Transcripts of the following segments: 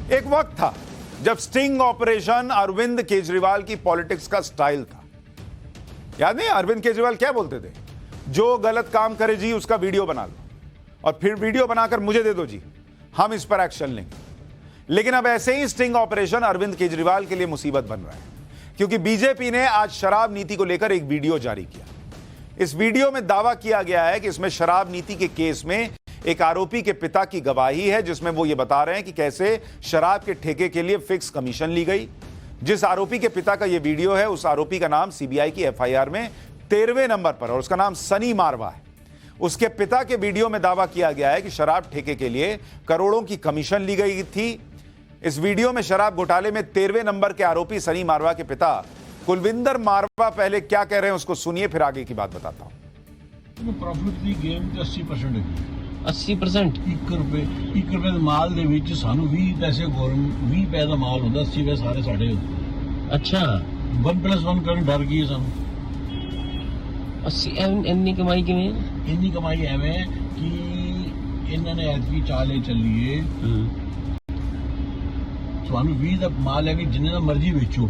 एक वक्त था जब स्टिंग ऑपरेशन अरविंद केजरीवाल की पॉलिटिक्स का स्टाइल था। याद नहीं, अरविंद केजरीवाल क्या बोलते थे? जो गलत काम करे जी उसका वीडियो बना लो और फिर वीडियो बनाकर मुझे दे दो जी, हम इस पर एक्शन लेंगे। लेकिन अब ऐसे ही स्टिंग ऑपरेशन अरविंद केजरीवाल के लिए मुसीबत बन रहा है, क्योंकि बीजेपी ने आज शराब नीति को लेकर एक वीडियो जारी किया। इस वीडियो में दावा किया गया है कि इसमें शराब नीति के केस में एक आरोपी के पिता की गवाही है, जिसमें वो ये बता रहे हैं कि कैसे शराब के ठेके के लिए फिक्स कमीशन ली गई। जिस आरोपी के पिता का ये वीडियो है, उस आरोपी का नाम सीबीआई की एफआईआर में 13वें नंबर पर और उसका नाम सनी मारवा है। उसके पिता के वीडियो में दावा किया गया है कि शराब ठेके के लिए करोड़ों की कमीशन ली गई थी। इस वीडियो में शराब घोटाले में 13वें नंबर के आरोपी सनी मारवा के पिता कुलविंदर मारवा पहले क्या कह रहे हैं उसको सुनिए, फिर आगे की बात बताता हूं। प्रॉफिट ਦੀ ਗੇਮ ਤੇ 80% ਹੈ। 80% 1 ਰੁਪਏ ਦੇ ਮਾਲ ਦੇ ਵਿੱਚ ਸਾਨੂੰ 20 ਪੈਸੇ ਗਵਰਨਮੈਂਟ 20 ਪੈਸੇ ਦਾ ਮਾਲ ਹੁੰਦਾ, 80 ਪੈਸੇ ਸਾਰੇ ਸਾਡੇ ਹੁੰਦੇ। अच्छा 1+1 ਕਰਨ ਡਰ ਗਈ ਸਾਨੂੰ। 80 ਇੰਨੀ ਕਮਾਈ ਕਿਵੇਂ? ਇੰਨੀ ਕਮਾਈ ਐਵੇਂ ਕਿ ਇਹਨਾਂ ਨੇ ਐਤਕੀ ਚਾਲੇ ਚੱਲੀਏ, ਤੁਹਾਨੂੰ 20 ਦਾ ਮਾਲ ਹੈ ਕਿ ਜਿੰਨੇ ਦਾ ਮਰਜ਼ੀ ਵੇਚੋ,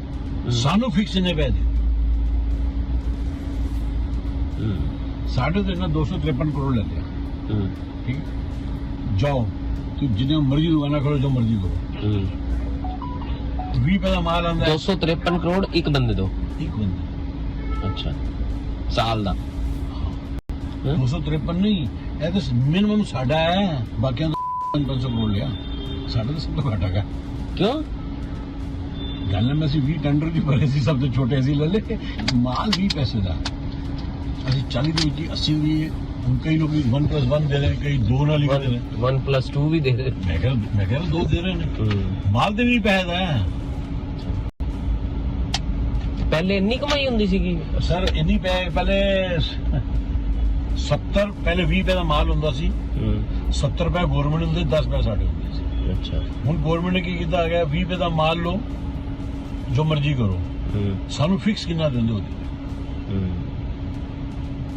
ਸਾਨੂੰ ਫਿਕਸ ਨੇ ਪੈ ਦੇ। ਸਾਡੇ ਤੇ ਇਹਨਾਂ 253 ਕਰੋੜ ਲੈ ਲਿਆ। ठीक, जाओ तू जिन्हें मर्जी दुकाना करो, जो मर्जी करो। 20 पैसा माल आंदा 253 करोड़ एक बंदे दो। एक बंदे। अच्छा, साल दा 253 नहीं, ये तो मिनिमम साडा है, बाकी 500 करोड़ लिया। साडा तो सब तो घाटा का। क्यों? गल में 20 टेंडर की भरे सी, सब तो छोटे सी ले ले, माल 20 पैसे का। ਅਸੀਂ 40 ਦੇ ਵਿੱਚ 80 ਵੀ ਹੁਣ ਕਈ ਲੋਕ 1+1 ਦੇ ਰਹੇ ਨੇ, ਕਈ 2 ਨਾਲ ਹੀ ਦੇ ਰਹੇ ਨੇ, 1+2 ਵੀ ਦੇ ਰਹੇ। ਮੈਂ ਕਿਹਾ 2 ਦੇ ਰਹੇ ਨੇ। ਮਾਲ ਦੇ ਵੀ ਪੈਸੇ ਦਾ ਹੈ। ਪਹਿਲੇ ਇੰਨੀ ਕਮਾਈ ਹੁੰਦੀ ਸੀਗੀ ਸਰ, ਇੰਨੀ ਪਹਿਲੇ 70 ਪਹਿਲੇ 20 ਰੁਪਏ ਦਾ ਮਾਲ ਹੁੰਦਾ ਸੀ। 70 ਰੁਪਏ ਗਵਰਨਮੈਂਟ ਹੁੰਦੇ, 10 ਰੁਪਏ ਸਾਡੇ ਹੁੰਦੇ ਸੀ। ਅੱਛਾ, ਹੁਣ ਗਵਰਨਮੈਂਟ ਨੇ ਕੀ ਕੀਤਾ ਆ ਗਿਆ, 20 ਰੁਪਏ ਦਾ ਮਾਲ ਲਓ, ਜੋ ਮਰਜ਼ੀ ਕਰੋ, ਸਾਨੂੰ ਫਿਕਸ ਕਿੰਨਾ ਦਿੰਦੇ ਹੋ।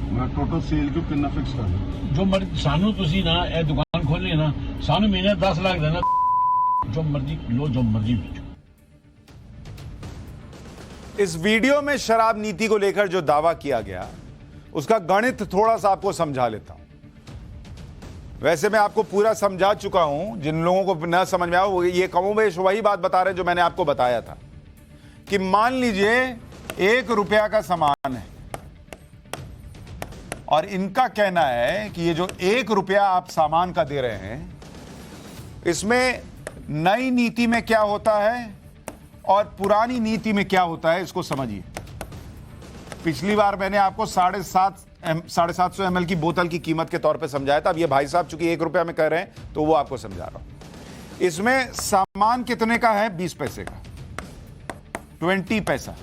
ਮੈਂ ਟੋਟਲ ਸੇਲ ਕਿਉਂ ਕਿੰਨਾ ਫਿਕਸ ਕਰਨਾ, ਜੋ ਮਰਜ਼ੀ ਸਾਨੂੰ, ਤੁਸੀਂ ਨਾ ਇਹ ਦੁਕਾਨ ਖੋਲੀ ਨਾ, ਸਾਨੂੰ ਮਹੀਨੇ 10 ਲੱਖ ਦੇਣਾ, जो मर्जी लो, जो मर्जी बेचो। इस वीडियो में शराब नीति को लेकर जो दावा किया गया उसका गणित थोड़ा सा आपको समझा लेता हूं। वैसे मैं आपको पूरा समझा चुका हूं, जिन लोगों को न समझ में आया वो ये कमोबेश वही बात बता रहे हैं जो मैंने आपको बताया था कि मान लीजिए 1 रुपया का सामान है और इनका कहना है कि ये जो 1 रुपया आप सामान का दे रहे हैं, इसमें नई नीति में क्या होता है और पुरानी नीति में क्या होता है, इसको समझिए। पिछली बार मैंने आपको 750 ml की बोतल की कीमत के तौर पे समझाया था। अब ये भाई साहब चूंकि 1 रुपया में कह रहे हैं तो वो आपको समझा रहा हूं। इसमें सामान कितने का है? 20 पैसे का, 20 पैसा।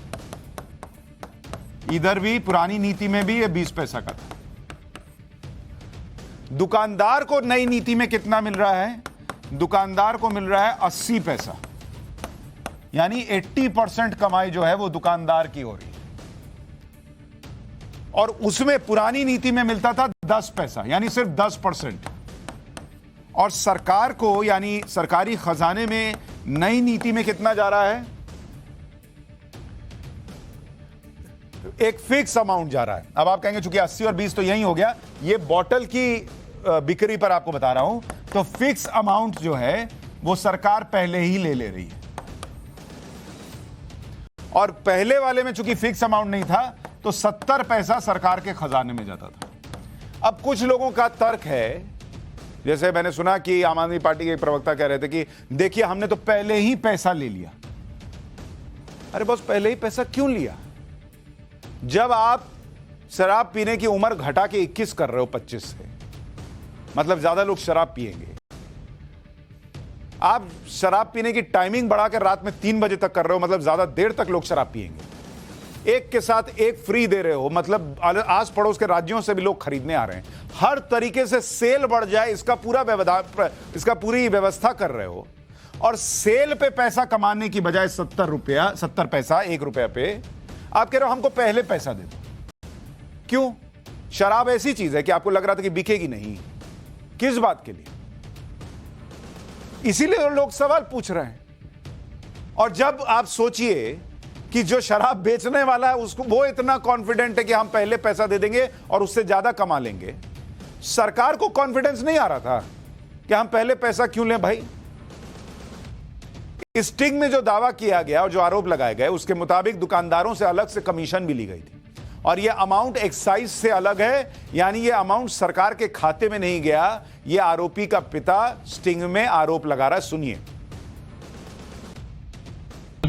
इधर भी पुरानी नीति में भी ये 20 पैसा का था। दुकानदार को नई नीति में कितना मिल रहा है? दुकानदार को मिल रहा है 80 पैसा, यानी 80% कमाई जो है वो दुकानदार की हो रही है। और उसमें पुरानी नीति में मिलता था 10 पैसा, यानी सिर्फ 10%। और सरकार को, यानी सरकारी खजाने में नई नीति में कितना जा रहा है? एक फिक्स अमाउंट जा रहा है। अब आप कहेंगे चूंकि 80 और 20 तो यही हो गया, ये बॉटल की बिक्री पर आपको बता रहा हूं, तो फिक्स अमाउंट जो है वो सरकार पहले ही ले रही है। और पहले वाले में चूंकि फिक्स अमाउंट नहीं था तो 70 पैसा सरकार के खजाने में जाता था। अब कुछ लोगों का तर्क है, जैसे मैंने सुना कि आम आदमी पार्टी के प्रवक्ता कह रहे थे कि देखिए हमने तो पहले ही पैसा ले लिया। अरे बस पहले ही पैसा क्यों लिया? जब आप शराब पीने की उम्र घटा के 21 कर रहे हो 25 से, मतलब ज्यादा लोग शराब पिएंगे। आप शराब पीने की टाइमिंग बढ़ाकर रात में 3 बजे तक कर रहे हो, मतलब ज्यादा देर तक लोग शराब पिएंगे। एक के साथ एक फ्री दे रहे हो, मतलब आस पड़ोस के राज्यों से भी लोग खरीदने आ रहे हैं। हर तरीके से सेल बढ़ जाए इसका पूरी व्यवस्था कर रहे हो। और सेल पे पैसा कमाने की बजाय 70 पैसा 1 रुपया पे आप कह रहे हो हमको पहले पैसा दे दो। क्यों? शराब ऐसी चीज है कि आपको लग रहा था कि बिकेगी नहीं। किस बात के लिए? इसीलिए लोग सवाल पूछ रहे हैं। और जब आप सोचिए कि जो शराब बेचने वाला है उसको, वो इतना कॉन्फिडेंट है कि हम पहले पैसा दे देंगे और उससे ज्यादा कमा लेंगे, सरकार को कॉन्फिडेंस नहीं आ रहा था कि हम पहले पैसा क्यों लें भाई। स्टिंग में जो दावा किया गया और जो आरोप लगाए गए उसके मुताबिक दुकानदारों से अलग से कमीशन भी ली गई थी और यह अमाउंट एक्साइज से अलग है, यानी यह अमाउंट सरकार के खाते में नहीं गया। यह आरोपी का पिता स्टिंग में आरोप लगा रहा है, सुनिए।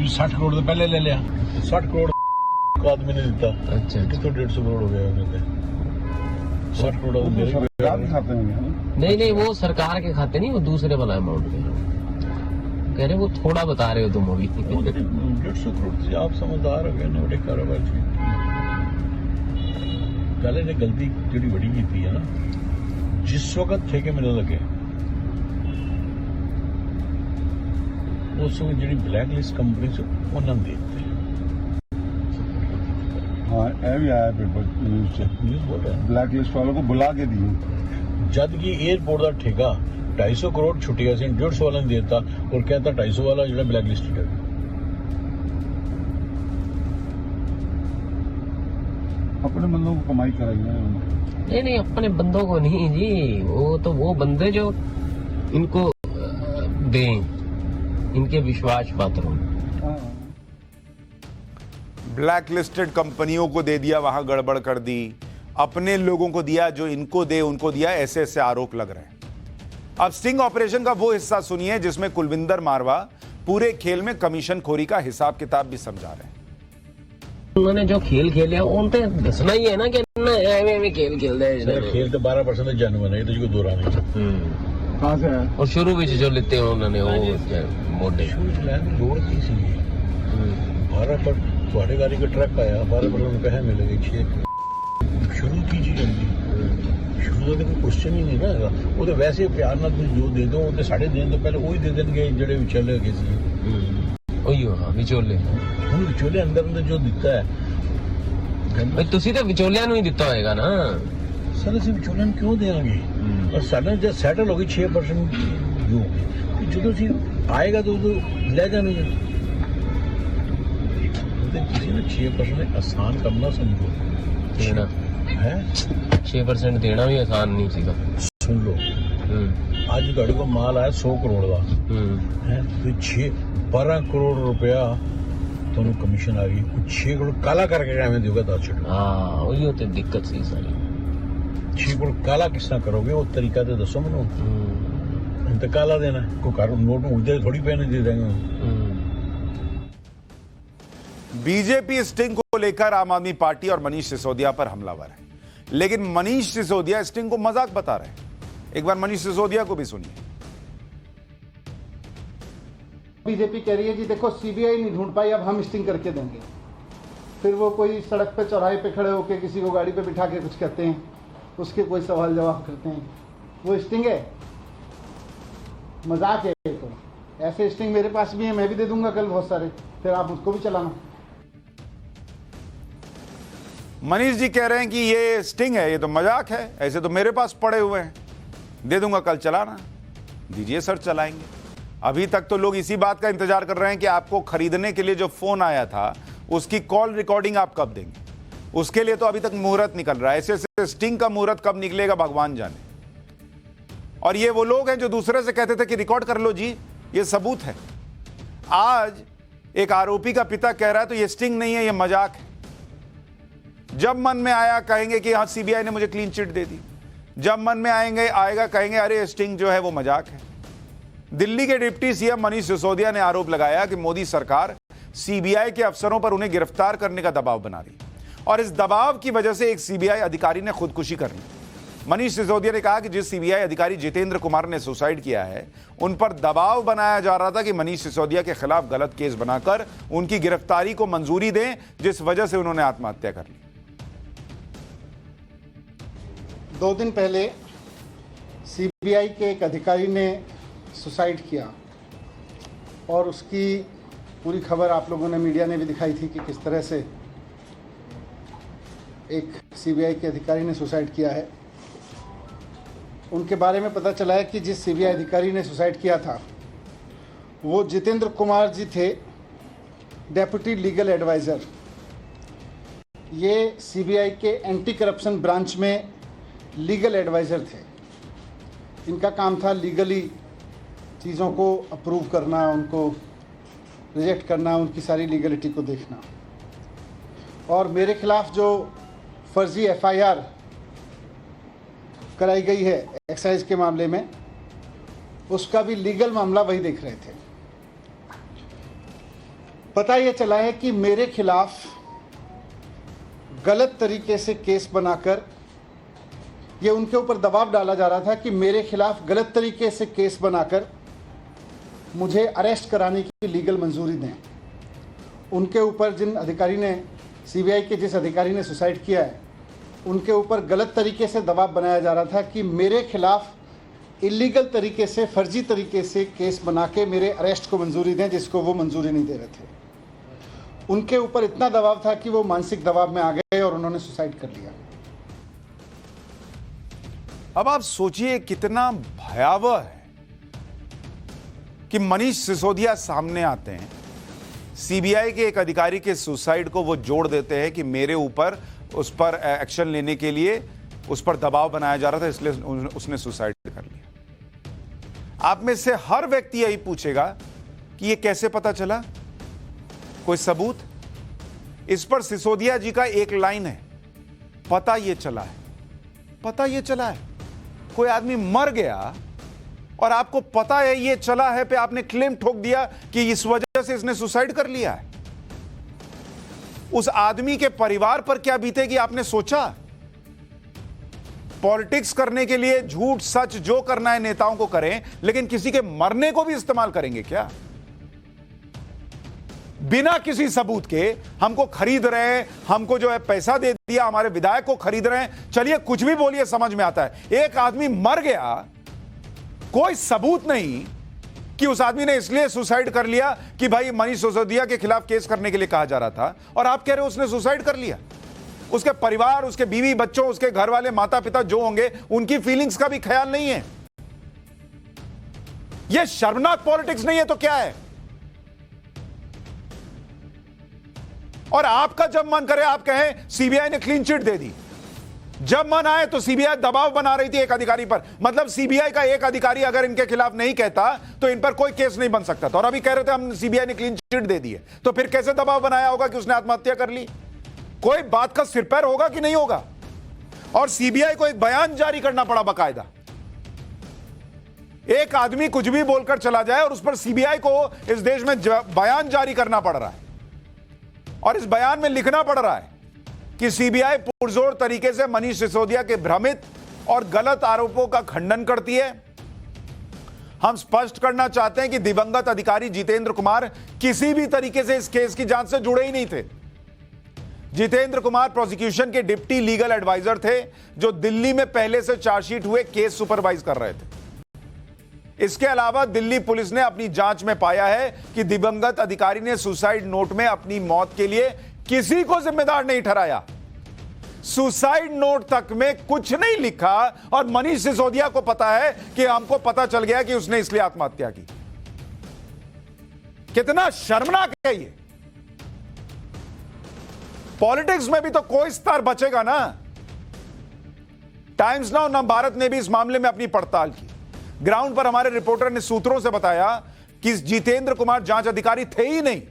60 करोड़ तो पहले ले लिया, 60 करोड़ को आदमी ने देता। अच्छा तो 150 करोड़ हो गया उन्होंने। 60 करोड़ तो मेरे सरकार के खाते में है। नहीं, वो सरकार के खाते नहीं, वो दूसरे वाला अमाउंट कह रहे, वो थोड़ा बता रहे हो तुम अभी। 150 करोड़ से आप समझदार हो गए ना, बड़े कारोबार से गले ने गलती जी बड़ी की है ना, जिस वक्त ठेके मिलने लगे उस वक्त जी ब्लैक लिस्ट कंपनी से उन्होंने देते हाँ ये भी आया पेपर न्यूज से, न्यूज बोल रहा है ब्लैक लिस्ट वालों को बुला के दिए। जद कि एयरपोर्ट का ठेका 250 करोड़ छुट्टिया से 150 वाला ने देता और कहता 250 वाला जो ब्लैक लिस्ट है। अपने बंदों को कमाई कराई है उन्होंने। नहीं, अपने बंदों को नहीं जी, वो तो वो बंदे जो इनको दें, इनके विश्वास पात्र हों। ब्लैक लिस्टेड कंपनियों को दे दिया, वहां गड़बड़ कर दी, अपने लोगों को दिया जो इनको दे उनको दिया, ऐसे ऐसे आरोप लग रहे हैं। अब स्टिंग ऑपरेशन का वो हिस्सा सुनिए जिसमें कुलविंदर मारवा पूरे खेल में कमीशन खोरी का हिसाब किताब भी समझा रहे हैं। उन्होंने जो खेल खेले उन तो दसना ही है ना कि एवं खेल खेल रहे खेल तो 12% जानवर है, तो दो रानी कहाँ से आया? और शुरू में जो लेते हैं उन्होंने वो मोटे लोड़ की सी 12 पर थोड़े गाड़ी का ट्रक आया, 12% पैसे मिलेंगे 6 शुरू कीजिए शुरू तो कोई क्वेश्चन ही नहीं ना, वो तो वैसे प्यार ना तुम जो दे दो तो 3.5 दिन तो पहले वही दे देंगे जड़े विचले गए विचोले ਹੁਣ ਵਿਚੋਲੇ ਅੰਦਰ ਜੋ ਦਿੱਤਾ ਹੈ ਬਈ ਤੁਸੀਂ ਤਾਂ ਵਿਚੋਲਿਆਂ ਨੂੰ ਹੀ ਦਿੱਤਾ ਹੋਏਗਾ ਨਾ ਸਰ, ਅਸੀਂ ਵਿਚੋਲਿਆਂ ਨੂੰ ਕਿਉਂ ਦੇਵਾਂਗੇ? ਔਰ ਸਾਡਾ ਜਦ ਸੈਟਲ ਹੋ ਗਈ 6% ਜੋ ਕਿ ਜਦੋਂ ਅਸੀਂ ਆਏਗਾ ਤਾਂ ਉਦੋਂ ਲੈ ਜਾਣਗੇ। ਤੇ ਤੁਸੀਂ ਨਾ 6% ਆਸਾਨ ਕੰਮ ਨਾ ਸਮਝੋ ਦੇਣਾ ਹੈ। 6% ਦੇਣਾ ਵੀ ਆਸਾਨ ਨਹੀਂ ਸੀਗਾ। ਸੁਣ ਲਓ, ਅੱਜ ਤੁਹਾਡੇ ਕੋਲ ਮਾਲ ਆਇਆ 100 ਕਰੋੜ ਦਾ ਹੈ, ਤੇ 12 ਕਰੋੜ ਰੁਪਇਆ ਤੁਹਾਨੂੰ ਕਮਿਸ਼ਨ ਆ ਗਈ, 6 ਕਰੋੜ ਕਾਲਾ ਕਰਕੇ ਐਵੇਂ ਦੇਊਗਾ 10 ਛੱਡੋ। ਹਾਂ ਉਹੀ ਤੇ ਦਿੱਕਤ ਸੀ ਸਾਰੀ। 6 ਕਰੋੜ ਕਾਲਾ ਕਿਸ ਤਰ੍ਹਾਂ ਕਰੋਗੇ? ਉਹ ਤਰੀਕਾ ਤੇ ਦੱਸੋ ਮੈਨੂੰ। तो काला देना, कोई कारण नोट में उधर थोड़ी पहने दे देंगे। बीजेपी स्टिंग को लेकर आम आदमी पार्टी और मनीष सिसोदिया पर हमलावर है, लेकिन मनीष सिसोदिया स्टिंग को मजाक बता रहे हैं। एक बार मनीष सिसोदिया को भी सुनिए। बीजेपी कह रही है जी देखो सीबीआई नहीं ढूंढ पाई, अब हम स्टिंग करके देंगे। फिर वो कोई सड़क पे चौराहे पे खड़े होकर किसी को गाड़ी पे बिठा के कुछ कहते हैं, उसके कोई सवाल जवाब करते हैं, वो स्टिंग है? मजाक है। तो ऐसे स्टिंग मेरे पास भी है, मैं भी दे दूंगा कल बहुत सारे, फिर आप उसको भी चलाना। मनीष जी कह रहे हैं कि ये स्टिंग है, ये तो मजाक है, ऐसे तो मेरे पास पड़े हुए हैं, दे दूंगा कल चलाना। दीजिए सर, चलाएंगे। अभी तक तो लोग इसी बात का इंतजार कर रहे हैं कि आपको खरीदने के लिए जो फोन आया था उसकी कॉल रिकॉर्डिंग आप कब देंगे, उसके लिए तो अभी तक मुहूर्त निकल रहा है। ऐसे ऐसे स्टिंग का मुहूर्त कब निकलेगा भगवान जाने। और ये वो लोग हैं जो दूसरे से कहते थे कि रिकॉर्ड कर लो जी, ये सबूत है। आज एक आरोपी का पिता कह रहा है तो ये स्टिंग नहीं है, ये मजाक है। जब मन में आया कहेंगे कि हाँ सीबीआई ने मुझे क्लीन चिट दे दी, जब मन में आएगा कहेंगे अरे स्टिंग जो है वो मजाक है। दिल्ली के डिप्टी सीएम मनीष सिसोदिया ने आरोप लगाया कि मोदी सरकार सीबीआई के अफसरों पर उन्हें गिरफ्तार करने का दबाव बना रही और इस दबाव की वजह से एक सीबीआई अधिकारी ने खुदकुशी कर ली। मनीष सिसोदिया ने कहा कि जिस सीबीआई अधिकारी जितेंद्र कुमार ने सुसाइड किया है उन पर दबाव बनाया जा रहा था कि मनीष सिसोदिया के खिलाफ गलत केस बनाकर उनकी गिरफ्तारी को मंजूरी दें, जिस वजह से उन्होंने आत्महत्या कर ली। 2 दिन पहले सीबीआई के एक अधिकारी ने सुसाइड किया और उसकी पूरी खबर आप लोगों ने, मीडिया ने भी दिखाई थी कि किस तरह से एक सीबीआई के अधिकारी ने सुसाइड किया है। उनके बारे में पता चला है कि जिस सीबीआई अधिकारी ने सुसाइड किया था वो जितेंद्र कुमार जी थे, डेप्यूटी लीगल एडवाइज़र। ये सीबीआई के एंटी करप्शन ब्रांच में लीगल एडवाइज़र थे। इनका काम था लीगली चीज़ों को अप्रूव करना, उनको रिजेक्ट करना, उनकी सारी लीगलिटी को देखना। और मेरे खिलाफ जो फर्जी एफआईआर कराई गई है एक्साइज के मामले में, उसका भी लीगल मामला वही देख रहे थे। पता ये चला है कि मेरे खिलाफ गलत तरीके से केस बनाकर ये उनके ऊपर दबाव डाला जा रहा था कि मेरे खिलाफ गलत तरीके से केस बनाकर मुझे अरेस्ट कराने की लीगल मंजूरी दें। उनके ऊपर जिन अधिकारी ने, सीबीआई के जिस अधिकारी ने सुसाइड किया है, उनके ऊपर गलत तरीके से दबाव बनाया जा रहा था कि मेरे खिलाफ इलीगल तरीके से, फर्जी तरीके से केस बना के मेरे अरेस्ट को मंजूरी दें, जिसको वो मंजूरी नहीं दे रहे थे। उनके ऊपर इतना दबाव था कि वो मानसिक दबाव में आ गए और उन्होंने सुसाइड कर लिया। अब आप सोचिए कितना भयावह है कि मनीष सिसोदिया सामने आते हैं, सीबीआई के एक अधिकारी के सुसाइड को वो जोड़ देते हैं कि मेरे ऊपर उस पर एक्शन लेने के लिए उस पर दबाव बनाया जा रहा था, इसलिए उसने सुसाइड कर लिया। आप में से हर व्यक्ति यही पूछेगा कि ये कैसे पता चला, कोई सबूत? इस पर सिसोदिया जी का एक लाइन है, पता ये चला है, पता ये चला है। कोई आदमी मर गया और आपको पता है ये चला है पे आपने क्लेम ठोक दिया कि इस वजह से इसने सुसाइड कर लिया है। उस आदमी के परिवार पर क्या बीतेगी आपने सोचा? पॉलिटिक्स करने के लिए झूठ सच जो करना है नेताओं को करें, लेकिन किसी के मरने को भी इस्तेमाल करेंगे क्या? बिना किसी सबूत के हमको खरीद रहे हैं, हमको जो है पैसा दे दिया, हमारे विधायक को खरीद रहे हैं। चलिए कुछ भी बोलिए, समझ में आता है। एक आदमी मर गया, कोई सबूत नहीं कि उस आदमी ने इसलिए सुसाइड कर लिया कि भाई मनीष सिसोदिया के खिलाफ केस करने के लिए कहा जा रहा था, और आप कह रहे हो उसने सुसाइड कर लिया। उसके परिवार, उसके बीवी बच्चों, उसके घर वाले, माता पिता जो होंगे, उनकी फीलिंग्स का भी ख्याल नहीं है। यह शर्मनाक पॉलिटिक्स नहीं है तो क्या है? और आपका जब मन करे आप कहें सीबीआई ने क्लीन चिट दे दी, जब मन आए तो सीबीआई दबाव बना रही थी एक अधिकारी पर। मतलब सीबीआई का एक अधिकारी अगर इनके खिलाफ नहीं कहता तो इन पर कोई केस नहीं बन सकता था, और अभी कह रहे थे हम सीबीआई ने क्लीन चिट दे दी है, तो फिर कैसे दबाव बनाया होगा कि उसने आत्महत्या कर ली? कोई बात का सिर पैर होगा कि नहीं होगा? और सीबीआई को एक बयान जारी करना पड़ा बाकायदा। एक आदमी कुछ भी बोलकर चला जाए और उस पर सीबीआई को इस देश में बयान जारी करना पड़ रहा है, और इस बयान में लिखना पड़ रहा है कि सीबीआई पुरजोर तरीके से मनीष सिसोदिया के भ्रमित और गलत आरोपों का खंडन करती है। हम स्पष्ट करना चाहते हैं कि दिवंगत अधिकारी जितेंद्र कुमार किसी भी तरीके से इस केस की जांच से जुड़े ही नहीं थे। जितेंद्र कुमार प्रोसिक्यूशन के डिप्टी लीगल एडवाइजर थे, जो दिल्ली में पहले से चार्जशीट हुए केस सुपरवाइज कर रहे थे। इसके अलावा दिल्ली पुलिस ने अपनी जांच में पाया है कि दिवंगत अधिकारी ने सुसाइड नोट में अपनी मौत के लिए किसी को जिम्मेदार नहीं ठहराया। सुसाइड नोट तक में कुछ नहीं लिखा, और मनीष सिसोदिया को पता है कि हमको पता चल गया कि उसने इसलिए आत्महत्या की। कितना शर्मनाक है ये। पॉलिटिक्स में भी तो कोई स्तर बचेगा ना। टाइम्स नाउ नवभारत ने भी इस मामले में अपनी पड़ताल की। ग्राउंड पर हमारे रिपोर्टर ने सूत्रों से बताया कि जितेंद्र कुमार जांच अधिकारी थे ही नहीं,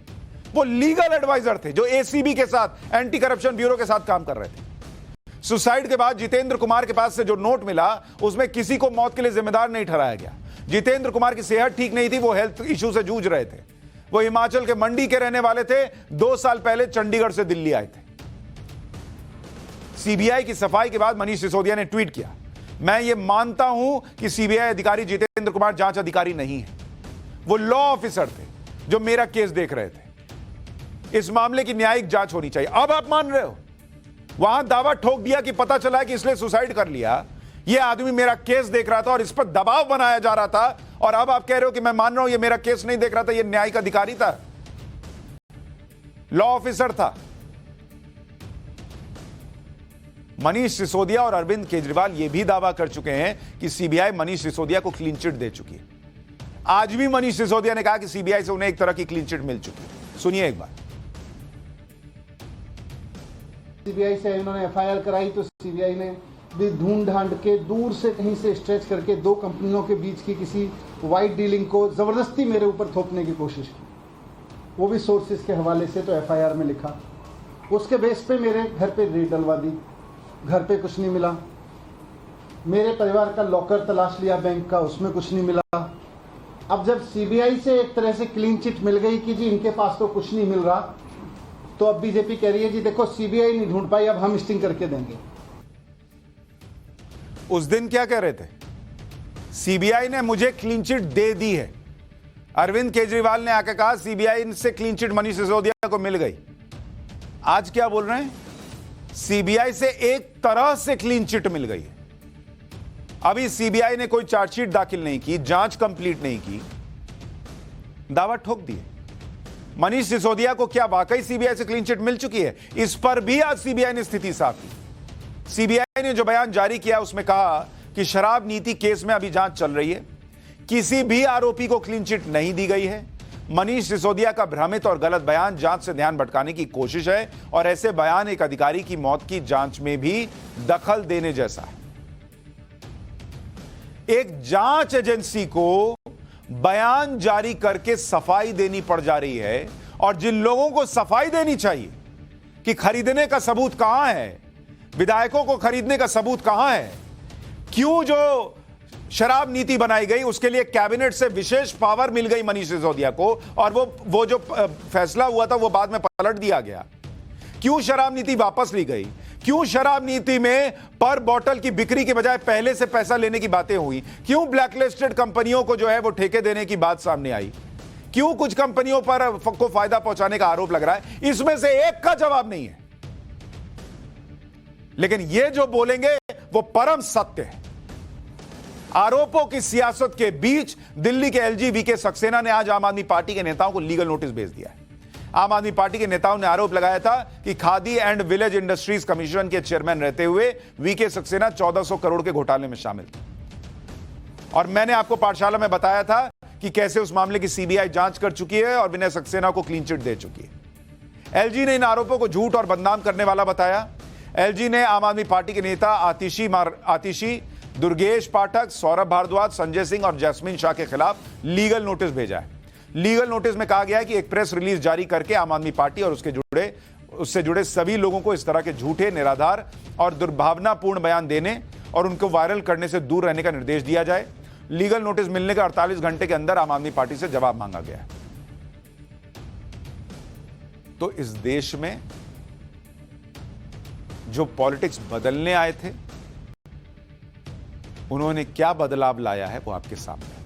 वो लीगल एडवाइजर थे जो एसीबी के साथ, एंटी करप्शन ब्यूरो के साथ काम कर रहे थे। सुसाइड के बाद जितेंद्र कुमार के पास से जो नोट मिला, उसमें किसी को मौत के लिए जिम्मेदार नहीं ठहराया गया। जितेंद्र कुमार की सेहत ठीक नहीं थी, वो हेल्थ इश्यू से जूझ रहे थे। वो हिमाचल के मंडी के रहने वाले थे, 2 साल पहले चंडीगढ़ से दिल्ली आए थे। सीबीआई की सफाई के बाद मनीष सिसोदिया ने ट्वीट किया, मैं ये मानता हूं कि सीबीआई अधिकारी जितेंद्र कुमार जांच अधिकारी नहीं है, वो लॉ ऑफिसर थे जो मेरा केस देख रहे थे। इस मामले की न्यायिक जांच होनी चाहिए। अब आप मान रहे हो, वहां दावा ठोक दिया कि पता चला है कि इसलिए सुसाइड कर लिया। यह आदमी मेरा केस देख रहा था और इस पर दबाव बनाया जा रहा था, और अब आप कह रहे हो कि मैं मान रहा हूं ये मेरा केस नहीं देख रहा था, ये न्यायिक अधिकारी था, लॉ ऑफिसर था। मनीष सिसोदिया और अरविंद केजरीवाल यह भी दावा कर चुके हैं कि सीबीआई मनीष सिसोदिया को क्लीन चिट दे चुकी है। आज भी मनीष सिसोदिया ने कहा कि सीबीआई से उन्हें एक तरह की क्लीन चिट मिल चुकी है। सुनिए एक बार। सीबीआई से इन्होंने एफआईआर कराई तो सीबीआई ने भी ढूंढ ढांड के दूर से कहीं से स्ट्रेच करके दो कंपनियों के बीच की किसी वाइट डीलिंग को जबरदस्ती मेरे ऊपर थोपने की कोशिश की, वो भी सोर्सेज के हवाले से। तो एफआईआर में लिखा, उसके बेस पे मेरे घर पे रेड डलवा दी। घर पे कुछ नहीं मिला। मेरे परिवार का लॉकर तलाश लिया बैंक का, उसमें कुछ नहीं मिला। अब जब सीबीआई से एक तरह से क्लीन चिट मिल गई कि जी इनके पास तो कुछ नहीं मिल रहा, तो अब बीजेपी कह रही है जी देखो सीबीआई नहीं ढूंढ पाई, अब हम स्टिंग करके देंगे। उस दिन क्या कह रहे थे? सीबीआई ने मुझे क्लीन चिट दे दी है। अरविंद केजरीवाल ने आकर कहा सीबीआई से क्लीन चिट मनीष सिसोदिया को मिल गई। आज क्या बोल रहे हैं? सीबीआई से एक तरह से क्लीन चिट मिल गई है। अभी सीबीआई ने कोई चार्जशीट दाखिल नहीं की, जांच कंप्लीट नहीं की, दावा ठोक दिए। मनीष सिसोदिया को क्या वाकई सीबीआई से क्लीन चिट मिल चुकी है? इस पर भी आज सीबीआई ने स्थिति साफ की। सीबीआई ने जो बयान जारी किया उसमें कहा कि शराब नीति केस में अभी जांच चल रही है, किसी भी आरोपी को क्लीन चिट नहीं दी गई है। मनीष सिसोदिया का भ्रमित और गलत बयान जांच से ध्यान भटकाने की कोशिश है और ऐसे बयान एक अधिकारी की मौत की जांच में भी दखल देने जैसा है। एक जांच एजेंसी को बयान जारी करके सफाई देनी पड़ जा रही है, और जिन लोगों को सफाई देनी चाहिए कि खरीदने का सबूत कहां है, विधायकों को खरीदने का सबूत कहां है, क्यों जो शराब नीति बनाई गई उसके लिए कैबिनेट से विशेष पावर मिल गई मनीष सिसोदिया को, और वो जो फैसला हुआ था वो बाद में पलट दिया गया, क्यों शराब नीति वापस ली गई, क्यों शराब नीति में पर बोतल की बिक्री के बजाय पहले से पैसा लेने की बातें हुई, क्यों ब्लैकलिस्टेड कंपनियों को जो है वो ठेके देने की बात सामने आई, क्यों कुछ कंपनियों पर को फायदा पहुंचाने का आरोप लग रहा है, इसमें से एक का जवाब नहीं है। लेकिन ये जो बोलेंगे वो परम सत्य है। आरोपों की सियासत के बीच दिल्ली के एलजी वीके सक्सेना ने आज आम आदमी पार्टी के नेताओं को लीगल नोटिस भेज दिया है। आम आदमी पार्टी के नेताओं ने आरोप लगाया था कि khadi and village industries commission के चेयरमैन रहते हुए वीके सक्सेना 1400 करोड़ के घोटाले में शामिल थे। और मैंने आपको पाठशाला में बताया था कि कैसे उस मामले की सीबीआई जांच कर चुकी है और विनय सक्सेना को क्लीन चिट दे चुकी है। एलजी ने इन आरोपों को झूठ और बदनाम करने वाला बताया। एलजी ने आम आदमी पार्टी के नेता आतिशी, दुर्गेश पाठक, सौरभ भारद्वाज, संजय सिंह और जैस्मिन शाह के खिलाफ लीगल नोटिस भेजा है। लीगल नोटिस में कहा गया है कि एक प्रेस रिलीज जारी करके आम आदमी पार्टी और उससे जुड़े सभी लोगों को इस तरह के झूठे, निराधार और दुर्भावनापूर्ण बयान देने और उनको वायरल करने से दूर रहने का निर्देश दिया जाए। लीगल नोटिस मिलने के 48 घंटे के अंदर आम आदमी पार्टी से जवाब मांगा गया है। तो इस देश में जो पॉलिटिक्स बदलने आए थे उन्होंने क्या बदलाव लाया है वो आपके सामने है।